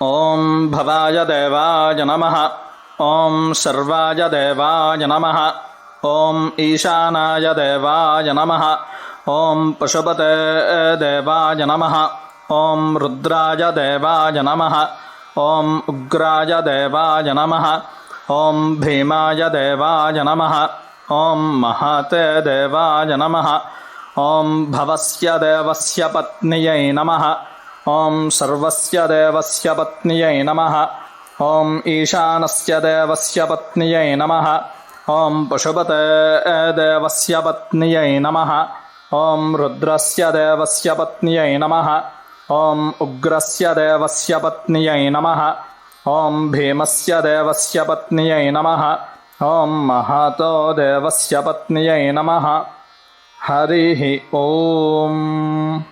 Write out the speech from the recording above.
ॐ भवाय देवाय नमः। ॐ सर्वाय देवाय नमः। ॐ ईशानाय देवाय नमः। ॐ पशुपते देवाय नमः। ॐ रुद्राय देवाय नमः। ॐ उग्राय देवाय नमः। ॐ भीमाय देवाय नमः। ॐ महते देवाय नमः। ॐ भवस्य देवस्य पत्न्यै नमः। ॐ सर्वस्य देवस्य पत्न्यै नमः। ॐ ईशानस्य देवस्य पत्न्यै नमः। ॐ पशुपते देवस्य पत्न्यै नमः। ॐ रुद्रस्य देवस्य पत्न्यै नमः। ॐ उग्रस्य देवस्य पत्न्यै नमः। ॐ भीमस्य देवस्य पत्न्यै नमः। ॐ महतो देवस्य पत्न्यै नमः। हरिः ॐ।